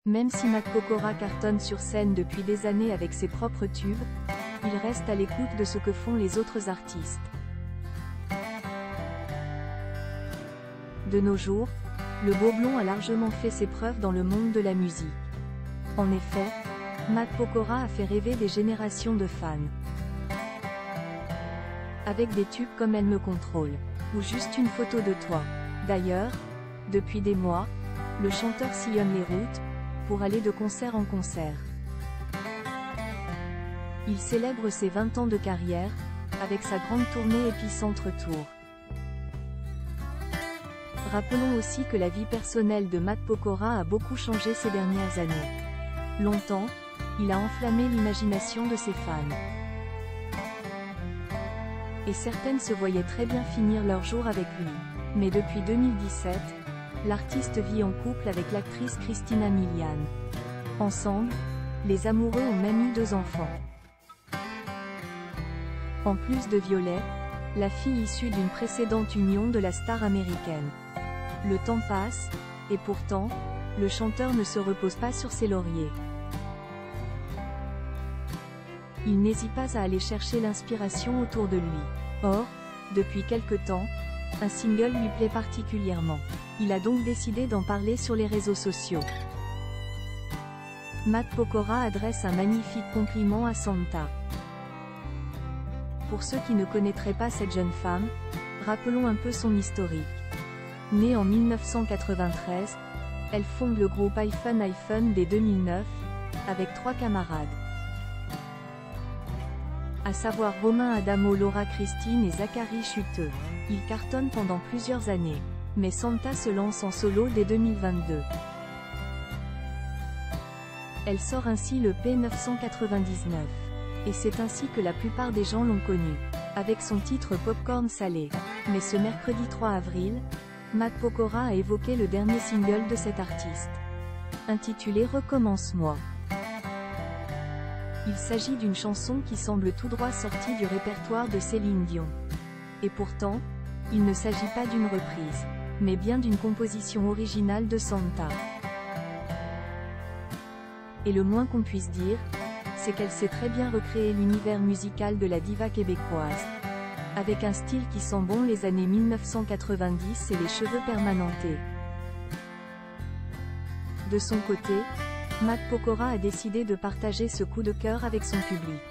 Même si Matt Pokora cartonne sur scène depuis des années avec ses propres tubes, il reste à l'écoute de ce que font les autres artistes. De nos jours, le beau blond a largement fait ses preuves dans le monde de la musique. En effet, Matt Pokora a fait rêver des générations de fans. Avec des tubes comme Elle me contrôle, ou Juste une photo de toi. D'ailleurs, depuis des mois, le chanteur sillonne les routes, pour aller de concert en concert. Il célèbre ses 20 ans de carrière, avec sa grande tournée Épicentre Tour. Rappelons aussi que la vie personnelle de Matt Pokora a beaucoup changé ces dernières années. Longtemps, il a enflammé l'imagination de ses fans. Et certaines se voyaient très bien finir leur jour avec lui. Mais depuis 2017, l'artiste vit en couple avec l'actrice Christina Milian. Ensemble, les amoureux ont même eu 2 enfants. En plus de Violet, la fille issue d'une précédente union de la star américaine. Le temps passe, et pourtant, le chanteur ne se repose pas sur ses lauriers. Il n'hésite pas à aller chercher l'inspiration autour de lui. Or, depuis quelque temps, un single lui plaît particulièrement. Il a donc décidé d'en parler sur les réseaux sociaux. Matt Pokora adresse un magnifique compliment à Santa. Pour ceux qui ne connaîtraient pas cette jeune femme, rappelons un peu son historique. Née en 1993, elle fonde le groupe iPhone dès 2009, avec 3 camarades. À savoir Romain Adamo, Laura Christine et Zachary Chuteux. Ils cartonnent pendant plusieurs années. Mais Santa se lance en solo dès 2022. Elle sort ainsi le P999. Et c'est ainsi que la plupart des gens l'ont connue. Avec son titre Popcorn Salé. Mais ce mercredi 3 avril, Matt Pokora a évoqué le dernier single de cet artiste. Intitulé Recommence-moi. Il s'agit d'une chanson qui semble tout droit sortie du répertoire de Céline Dion. Et pourtant, il ne s'agit pas d'une reprise, mais bien d'une composition originale de Santa. Et le moins qu'on puisse dire, c'est qu'elle sait très bien recréer l'univers musical de la diva québécoise. Avec un style qui sent bon les années 1990 et les cheveux permanentés. De son côté, Matt Pokora a décidé de partager ce coup de cœur avec son public.